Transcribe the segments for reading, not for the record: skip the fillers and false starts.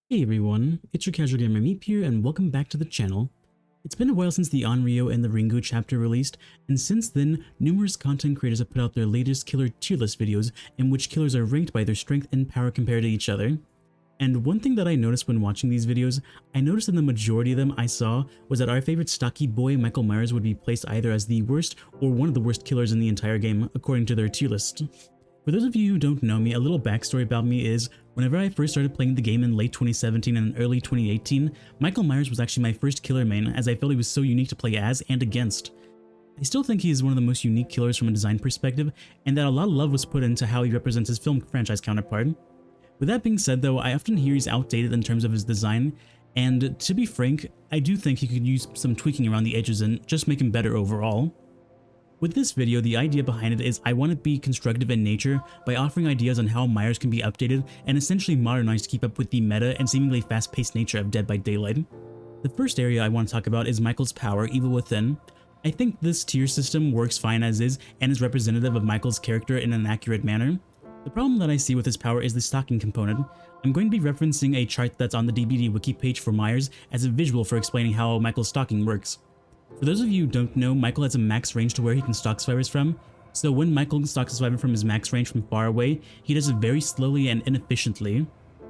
Hey everyone, it's your casual gamer Meep here and welcome back to the channel. It's been a while since the Onryo and the Ringo chapter released, and since then, numerous content creators have put out their latest killer tier list videos in which killers are ranked by their strength and power compared to each other. And one thing that I noticed when watching these videos, I noticed that the majority of them I saw was that our favorite stocky boy Michael Myers would be placed either as the worst or one of the worst killers in the entire game according to their tier list. For those of you who don't know me, a little backstory about me is, whenever I first started playing the game in late 2017 and early 2018, Michael Myers was actually my first killer main, as I felt he was so unique to play as and against. I still think he is one of the most unique killers from a design perspective, and that a lot of love was put into how he represents his film franchise counterpart. With that being said though, I often hear he's outdated in terms of his design, and to be frank, I do think he could use some tweaking around the edges and just make him better overall. With this video, the idea behind it is I want to be constructive in nature by offering ideas on how Myers can be updated and essentially modernized to keep up with the meta and seemingly fast-paced nature of Dead by Daylight. The first area I want to talk about is Michael's power, Evil Within. I think this tier system works fine as is and is representative of Michael's character in an accurate manner. The problem that I see with his power is the stalking component. I'm going to be referencing a chart that's on the DBD wiki page for Myers as a visual for explaining how Michael's stalking works. For those of you who don't know, Michael has a max range to where he can stalk survivors from, so when Michael stalks a survivor from his max range from far away, he does it very slowly and inefficiently.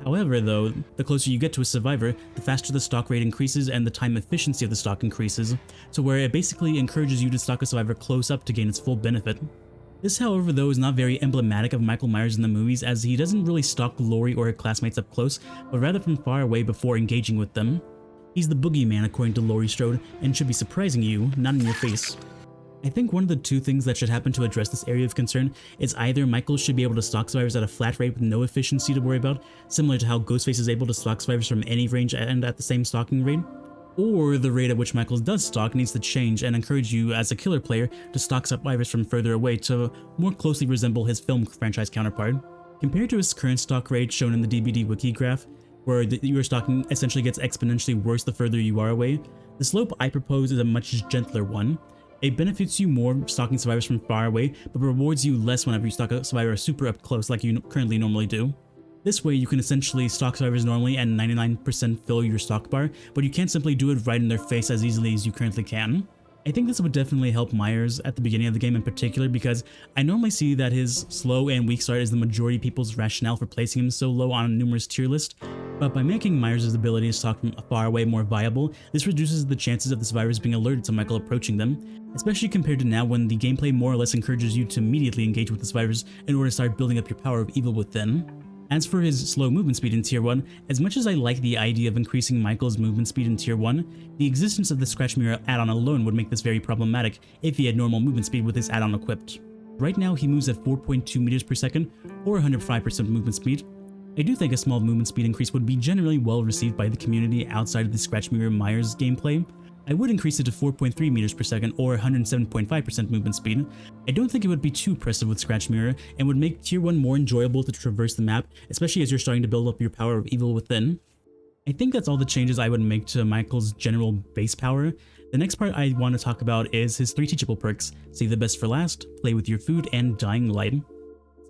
However though, the closer you get to a survivor, the faster the stalk rate increases and the time efficiency of the stalk increases, to where it basically encourages you to stalk a survivor close up to gain its full benefit. This however though is not very emblematic of Michael Myers in the movies, as he doesn't really stalk Laurie or her classmates up close, but rather from far away before engaging with them. He's the boogeyman according to Laurie Strode, and should be surprising you, not in your face. I think one of the two things that should happen to address this area of concern is either Michael should be able to stalk survivors at a flat rate with no efficiency to worry about, similar to how Ghostface is able to stalk survivors from any range and at the same stalking rate, or the rate at which Michael does stalk needs to change and encourage you as a killer player to stalk survivors from further away to more closely resemble his film franchise counterpart. Compared to his current stalk rate shown in the DBD wiki graph, where your stalking essentially gets exponentially worse the further you are away, the slope I propose is a much gentler one. It benefits you more stalking survivors from far away, but rewards you less whenever you stalk a survivor super up close like you currently normally do. This way you can essentially stalk survivors normally and 99% fill your stalk bar, but you can't simply do it right in their face as easily as you currently can. I think this would definitely help Myers at the beginning of the game in particular, because I normally see that his slow and weak start is the majority of people's rationale for placing him so low on a numerous tier list, but by making Myers' ability to stalk from far away more viable, this reduces the chances of the survivors being alerted to Michael approaching them, especially compared to now when the gameplay more or less encourages you to immediately engage with the survivors in order to start building up your power of Evil Within. As for his slow movement speed in Tier 1, as much as I like the idea of increasing Michael's movement speed in Tier 1, the existence of the Scratch Mirror add-on alone would make this very problematic if he had normal movement speed with this add-on equipped. Right now he moves at 4.2 meters per second, or 105% movement speed. I do think a small movement speed increase would be generally well received by the community outside of the Scratch Mirror Myers gameplay. I would increase it to 4.3 meters per second or 107.5% movement speed. I don't think it would be too oppressive with Scratch Mirror and would make Tier 1 more enjoyable to traverse the map, especially as you're starting to build up your power of Evil Within. I think that's all the changes I would make to Michael's general base power. The next part I want to talk about is his 3 teachable perks: Save the Best for Last, Play with Your Food, and Dying Light.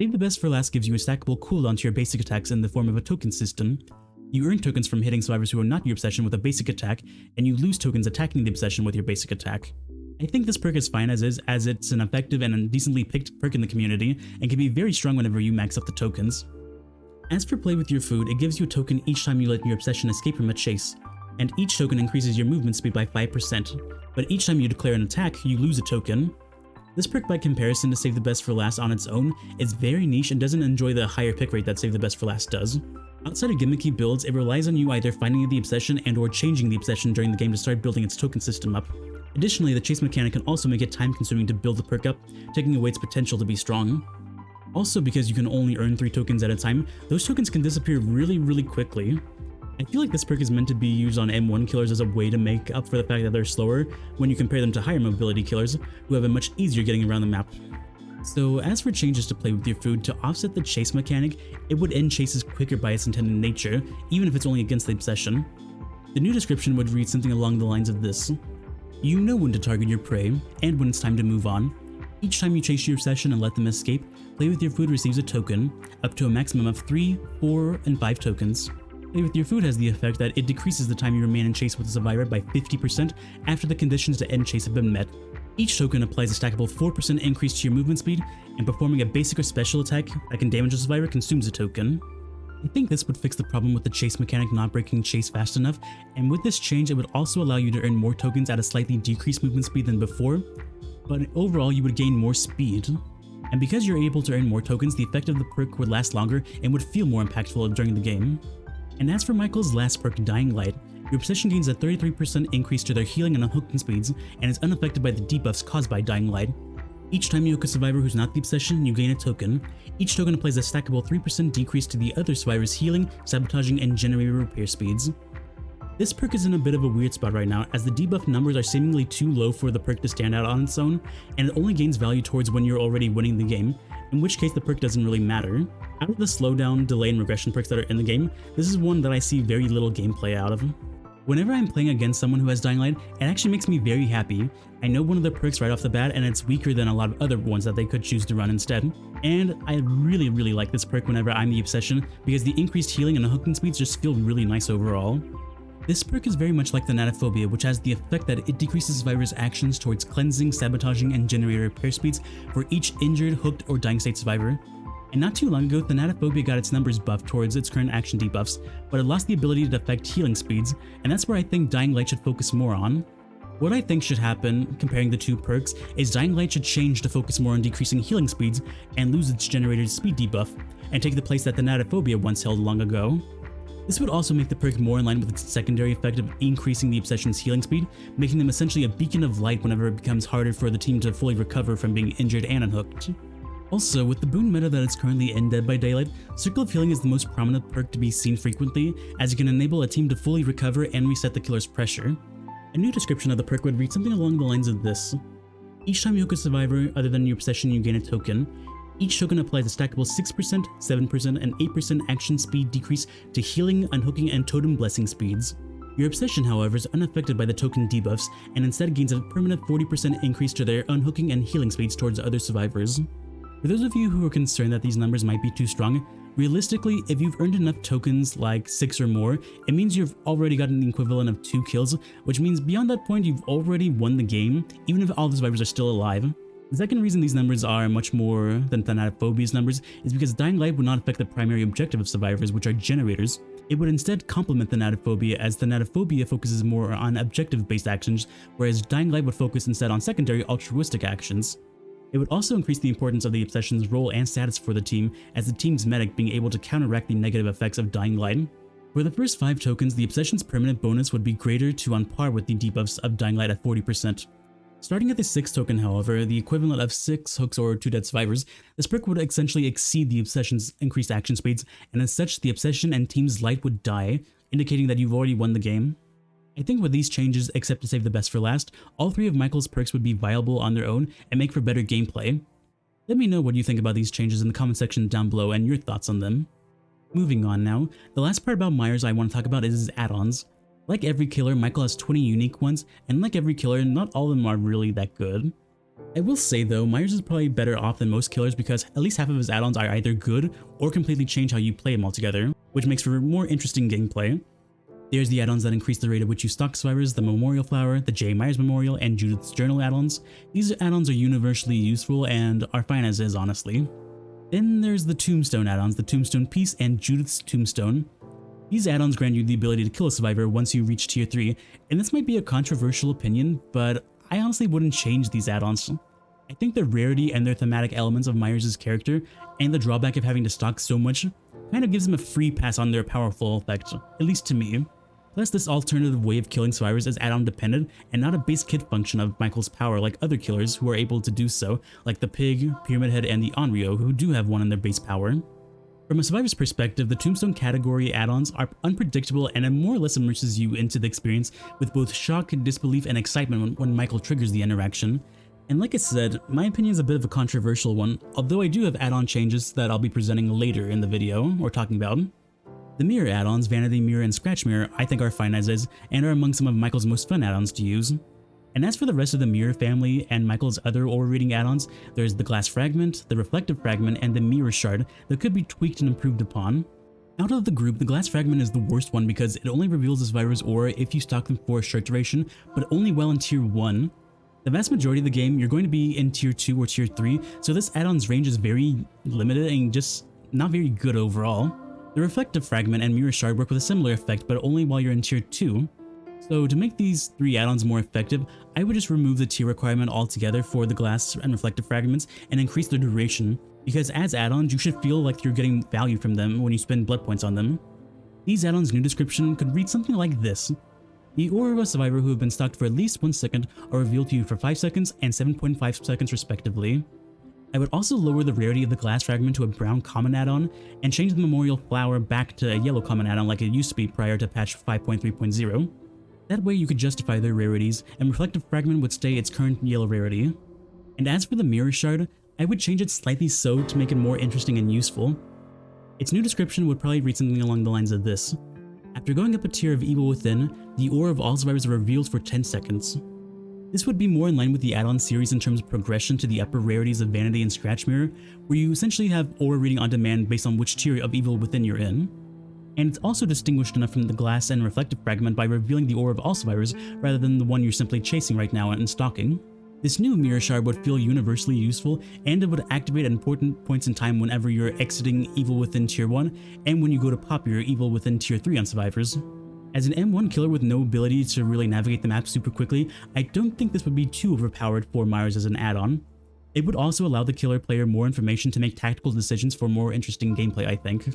Save the Best for Last gives you a stackable cooldown to your basic attacks in the form of a token system. You earn tokens from hitting survivors who are not your obsession with a basic attack, and you lose tokens attacking the obsession with your basic attack. I think this perk is fine as is, as it's an effective and a decently picked perk in the community, and can be very strong whenever you max up the tokens. As for Play with Your Food, it gives you a token each time you let your obsession escape from a chase, and each token increases your movement speed by 5%, but each time you declare an attack, you lose a token. This perk by comparison to Save the Best for Last on its own is very niche and doesn't enjoy the higher pick rate that Save the Best for Last does. Outside of gimmicky builds, it relies on you either finding the obsession and or changing the obsession during the game to start building its token system up. Additionally, the chase mechanic can also make it time consuming to build the perk up, taking away its potential to be strong. Also, because you can only earn 3 tokens at a time, those tokens can disappear really quickly. I feel like this perk is meant to be used on M1 killers as a way to make up for the fact that they're slower when you compare them to higher mobility killers who have a much easier getting around the map. So as for changes to Play with Your Food, to offset the chase mechanic, it would end chases quicker by its intended nature, even if it's only against the obsession. The new description would read something along the lines of this: you know when to target your prey, and when it's time to move on. Each time you chase your obsession and let them escape, Play with Your Food receives a token, up to a maximum of 3, 4, and 5 tokens. Play with your food has the effect that it decreases the time you remain in chase with the survivor by 50% after the conditions to end chase have been met. Each token applies a stackable 4% increase to your movement speed, and performing a basic or special attack that can damage a survivor consumes a token. I think this would fix the problem with the chase mechanic not breaking chase fast enough, and with this change it would also allow you to earn more tokens at a slightly decreased movement speed than before, but overall you would gain more speed. And because you're able to earn more tokens, the effect of the perk would last longer and would feel more impactful during the game. And as for Michael's last perk, Dying Light, your obsession gains a 33% increase to their healing and unhooking speeds, and is unaffected by the debuffs caused by Dying Light. Each time you hook a survivor who's not the obsession, you gain a token. Each token applies a stackable 3% decrease to the other survivor's healing, sabotaging, and generator repair speeds. This perk is in a bit of a weird spot right now, as the debuff numbers are seemingly too low for the perk to stand out on its own, and it only gains value towards when you're already winning the game, in which case the perk doesn't really matter. Out of the slowdown, delay, and regression perks that are in the game, this is one that I see very little gameplay out of. Whenever I'm playing against someone who has Dying Light, it actually makes me very happy. I know one of the perks right off the bat, and it's weaker than a lot of other ones that they could choose to run instead. And I really like this perk whenever I'm the obsession, because the increased healing and hooking speeds just feel really nice overall. This perk is very much like the Natophobia, which has the effect that it decreases survivors' actions towards cleansing, sabotaging, and generator repair speeds for each injured, hooked, or dying state survivor. And not too long ago, the Natophobia got its numbers buffed towards its current action debuffs, but it lost the ability to affect healing speeds, and that's where I think Dying Light should focus more on. What I think should happen, comparing the two perks, is Dying Light should change to focus more on decreasing healing speeds and lose its generated speed debuff, and take the place that the Natophobia once held long ago. This would also make the perk more in line with its secondary effect of increasing the obsession's healing speed, making them essentially a beacon of light whenever it becomes harder for the team to fully recover from being injured and unhooked. Also, with the boon meta that is currently in Dead by Daylight, Circle of Healing is the most prominent perk to be seen frequently, as it can enable a team to fully recover and reset the killer's pressure. A new description of the perk would read something along the lines of this. Each time you hook a survivor other than your obsession, you gain a token. Each token applies a stackable 6%, 7%, and 8% action speed decrease to healing, unhooking, and totem blessing speeds. Your obsession, however, is unaffected by the token debuffs, and instead gains a permanent 40% increase to their unhooking and healing speeds towards other survivors. For those of you who are concerned that these numbers might be too strong, realistically, if you've earned enough tokens like 6 or more, it means you've already gotten the equivalent of 2 kills, which means beyond that point you've already won the game, even if all the survivors are still alive. The second reason these numbers are much more than Thanatophobia's numbers is because Dying Light would not affect the primary objective of survivors, which are generators. It would instead complement Thanatophobia, as Thanatophobia focuses more on objective-based actions, whereas Dying Light would focus instead on secondary altruistic actions. It would also increase the importance of the obsession's role and status for the team, as the team's medic being able to counteract the negative effects of Dying Light. For the first 5 tokens, the obsession's permanent bonus would be greater to on par with the debuffs of Dying Light at 40%. Starting at the 6th token, however, the equivalent of 6 hooks or 2 dead survivors, this perk would essentially exceed the obsession's increased action speeds, and as such, the obsession and team's light would die, indicating that you've already won the game. I think with these changes, except to save the best for last, all 3 of Michael's perks would be viable on their own and make for better gameplay. Let me know what you think about these changes in the comment section down below and your thoughts on them. Moving on now, the last part about Myers I want to talk about is his add-ons. Like every killer, Michael has 20 unique ones, and like every killer, not all of them are really that good. I will say though, Myers is probably better off than most killers because at least half of his add-ons are either good or completely change how you play them altogether, which makes for more interesting gameplay. There's the add-ons that increase the rate at which you stalk survivors, the Memorial Flower, the J. Myers Memorial, and Judith's Journal add-ons. These add-ons are universally useful and are fine as is, honestly. Then there's the Tombstone add-ons, the Tombstone Piece, and Judith's Tombstone. These add-ons grant you the ability to kill a survivor once you reach tier 3, and this might be a controversial opinion, but I honestly wouldn't change these add-ons. I think the rarity and their thematic elements of Myers' character, and the drawback of having to stalk so much, kind of gives them a free pass on their powerful effect, at least to me. Plus, this alternative way of killing survivors is add-on dependent and not a base kit function of Michael's power like other killers who are able to do so, like the Pig, Pyramid Head, and the Onryo, who do have one in their base power. From a survivor's perspective, the Tombstone category add-ons are unpredictable and it more or less immerses you into the experience with both shock, disbelief, and excitement when Michael triggers the interaction. And like I said, my opinion is a bit of a controversial one, although I do have add-on changes that I'll be presenting later in the video or talking about. The mirror add-ons, Vanity Mirror and Scratch Mirror, I think are fine as is, and are among some of Michael's most fun add-ons to use. And as for the rest of the Mirror family and Michael's other aura reading add-ons, there's the Glass Fragment, the Reflective Fragment, and the Mirror Shard that could be tweaked and improved upon. Out of the group, the glass fragment is the worst one because it only reveals the survivor's aura if you stock them for a short duration, but only while in tier 1. The vast majority of the game, you're going to be in tier 2 or tier 3, so this add-on's range is very limited and just not very good overall. The reflective fragment and mirror shard work with a similar effect, but only while you're in tier 2. So to make these 3 add-ons more effective, I would just remove the tier requirement altogether for the glass and reflective fragments and increase their duration, because as add-ons you should feel like you're getting value from them when you spend blood points on them. These add-ons' new description could read something like this. The aura of a survivor who have been stocked for at least 1 second are revealed to you for 5 seconds and 7.5 seconds respectively. I would also lower the rarity of the glass fragment to a brown common add-on and change the memorial flower back to a yellow common add-on like it used to be prior to patch 5.3.0. That way you could justify their rarities, and reflective fragment would stay its current yellow rarity. And as for the mirror shard, I would change it slightly so to make it more interesting and useful. Its new description would probably read something along the lines of this. After going up a tier of Evil Within, the aura of all survivors are revealed for 10 seconds. This would be more in line with the add-on series in terms of progression to the upper rarities of Vanity and Scratch Mirror, where you essentially have aura reading on demand based on which tier of Evil Within you're in. And it's also distinguished enough from the glass and reflective fragment by revealing the aura of all survivors rather than the one you're simply chasing right now and stalking. This new mirror shard would feel universally useful, and it would activate at important points in time whenever you're exiting Evil Within tier 1 and when you go to pop your Evil Within tier 3 on survivors. As an M1 killer with no ability to really navigate the map super quickly, I don't think this would be too overpowered for Myers as an add-on. It would also allow the killer player more information to make tactical decisions for more interesting gameplay, I think.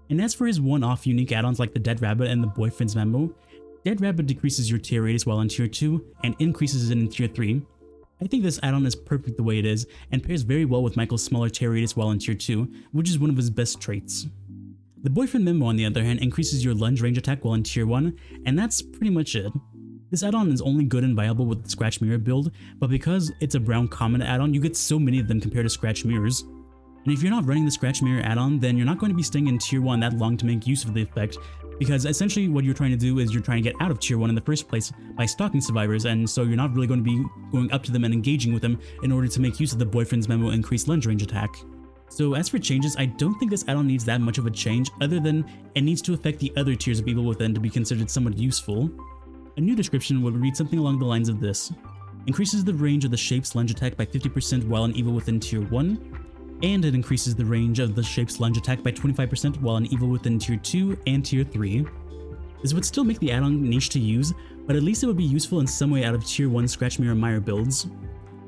And as for his one-off unique add-ons like the Dead Rabbit and the Boyfriend's Memo, Dead Rabbit decreases your tier radius while in tier 2 and increases it in tier 3. I think this add-on is perfect the way it is and pairs very well with Michael's smaller tier radius while in tier 2, which is one of his best traits. The Boyfriend Memo on the other hand increases your lunge range attack while in tier 1, and that's pretty much it. This add-on is only good and viable with the Scratch Mirror build, but because it's a brown common add-on, you get so many of them compared to Scratch Mirrors. And if you're not running the Scratch Mirror add-on, then you're not going to be staying in tier 1 that long to make use of the effect, because essentially what you're trying to do is you're trying to get out of tier 1 in the first place by stalking survivors, and so you're not really going to be going up to them and engaging with them in order to make use of the Boyfriend's Memo increased lunge range attack. So as for changes, I don't think this add-on needs that much of a change other than it needs to affect the other tiers of Evil Within to be considered somewhat useful. A new description would read something along the lines of this. Increases the range of the Shape's lunge attack by 50% while in Evil Within tier 1, and it increases the range of the Shape's lunge attack by 25% while in Evil Within tier 2 and tier 3. This would still make the add-on niche to use, but at least it would be useful in some way out of tier 1 Scratch Mirror Meyer builds.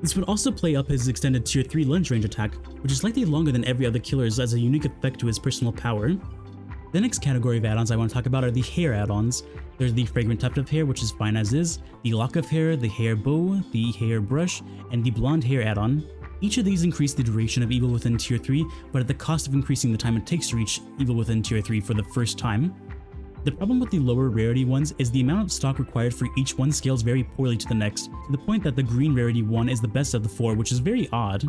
This would also play up his extended tier 3 lunge range attack, which is slightly longer than every other killer's as a unique effect to his personal power. The next category of add-ons I want to talk about are the hair add-ons. There's the Fragrant Tuft of Hair, which is fine as is, the Lock of Hair, the Hair Bow, the Hair Brush, and the Blonde Hair add-on. Each of these increase the duration of Evil Within tier 3, but at the cost of increasing the time it takes to reach Evil Within tier 3 for the first time. The problem with the lower rarity ones is the amount of stock required for each one scales very poorly to the next, to the point that the green rarity one is the best of the 4, which is very odd.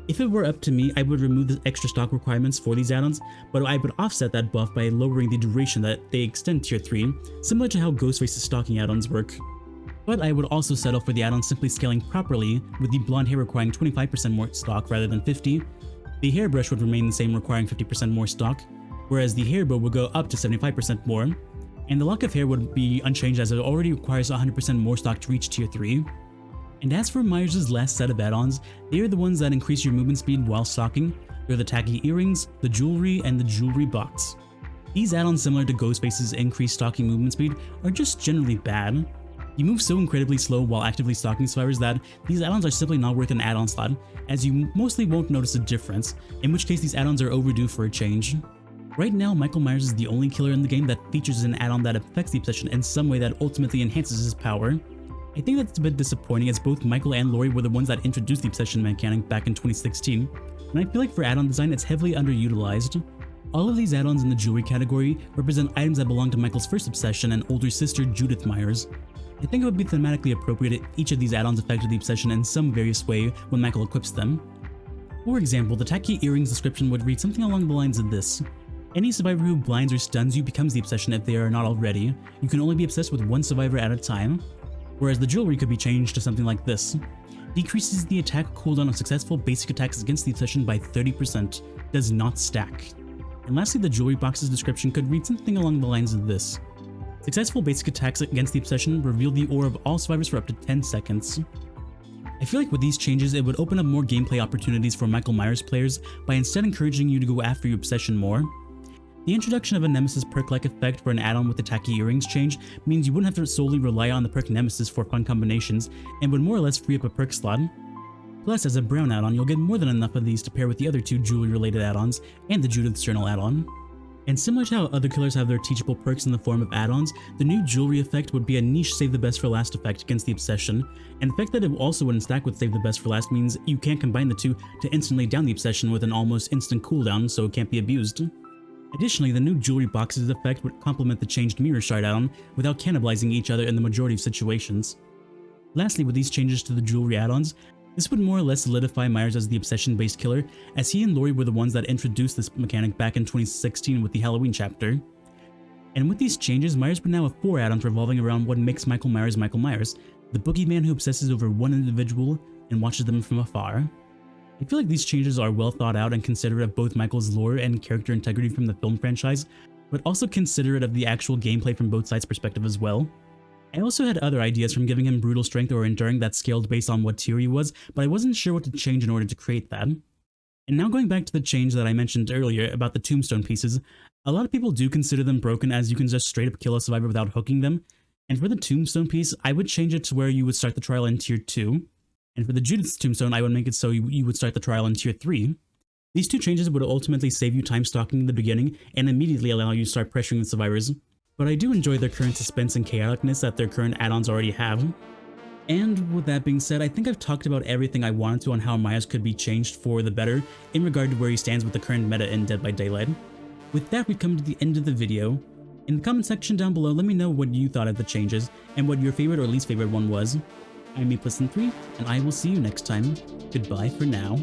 If it were up to me, I would remove the extra stock requirements for these add-ons, but I would offset that buff by lowering the duration that they extend tier 3, similar to how Ghostface's stocking add-ons work. But I would also settle for the add-on simply scaling properly, with the blonde hair requiring 25% more stock rather than 50. The hairbrush would remain the same, requiring 50% more stock, whereas the hair bow would go up to 75% more, and the lock of hair would be unchanged as it already requires 100% more stock to reach tier 3. And as for Myers' last set of add-ons, they are the ones that increase your movement speed while stalking. They're the tacky earrings, the jewelry, and the jewelry box. These add-ons, similar to Ghostface's increased stalking movement speed, are just generally bad. You move so incredibly slow while actively stalking survivors that these add-ons are simply not worth an add-on slot, as you mostly won't notice a difference, in which case these add-ons are overdue for a change. Right now, Michael Myers is the only killer in the game that features an add-on that affects the obsession in some way that ultimately enhances his power. I think that's a bit disappointing, as both Michael and Laurie were the ones that introduced the obsession mechanic back in 2016, and I feel like for add-on design it's heavily underutilized. All of these add-ons in the jewelry category represent items that belong to Michael's first obsession and older sister Judith Myers. I think it would be thematically appropriate if each of these add-ons affected the obsession in some various way when Michael equips them. For example, the tacky earrings description would read something along the lines of this. Any survivor who blinds or stuns you becomes the obsession if they are not already. You can only be obsessed with one survivor at a time. Whereas the jewelry could be changed to something like this. Decreases the attack cooldown of successful basic attacks against the obsession by 30%. Does not stack. And lastly, the jewelry box's description could read something along the lines of this. Successful basic attacks against the obsession reveal the aura of all survivors for up to 10 seconds. I feel like with these changes, it would open up more gameplay opportunities for Michael Myers players by instead encouraging you to go after your obsession more. The introduction of a Nemesis perk-like effect for an add-on with the tacky earrings change means you wouldn't have to solely rely on the perk Nemesis for fun combinations and would more or less free up a perk slot. Plus, as a brown add-on, you'll get more than enough of these to pair with the other two jewelry-related add-ons and the Judith's Journal add-on. And similar to how other killers have their teachable perks in the form of add-ons, the new jewelry effect would be a niche save the best for last effect against the obsession, and the fact that it also wouldn't stack with save the best for last means you can't combine the two to instantly down the obsession with an almost instant cooldown, so it can't be abused. Additionally, the new jewelry box's effect would complement the changed mirror shard add-on without cannibalizing each other in the majority of situations. Lastly, with these changes to the jewelry add-ons, this would more or less solidify Myers as the obsession-based killer, as he and Laurie were the ones that introduced this mechanic back in 2016 with the Halloween chapter. And with these changes, Myers would now have 4 add-ons revolving around what makes Michael Myers, the boogeyman who obsesses over one individual and watches them from afar. I feel like these changes are well thought out and considerate of both Michael's lore and character integrity from the film franchise, but also considerate of the actual gameplay from both sides' perspective as well. I also had other ideas from giving him brutal strength or enduring that scaled based on what tier he was, but I wasn't sure what to change in order to create that. And now going back to the change that I mentioned earlier about the tombstone pieces, a lot of people do consider them broken as you can just straight up kill a survivor without hooking them, and for the tombstone piece, I would change it to where you would start the trial in tier 2, and for the Judith's tombstone, I would make it so you would start the trial in tier 3. These two changes would ultimately save you time stalking in the beginning and immediately allow you to start pressuring the survivors. But I do enjoy their current suspense and chaoticness that their current add-ons already have. And with that being said, I think I've talked about everything I wanted to on how Myers could be changed for the better in regard to where he stands with the current meta in Dead by Daylight. With that, we've come to the end of the video. In the comment section down below, let me know what you thought of the changes and what your favorite or least favorite one was. I'm Meepless3, and I will see you next time. Goodbye for now.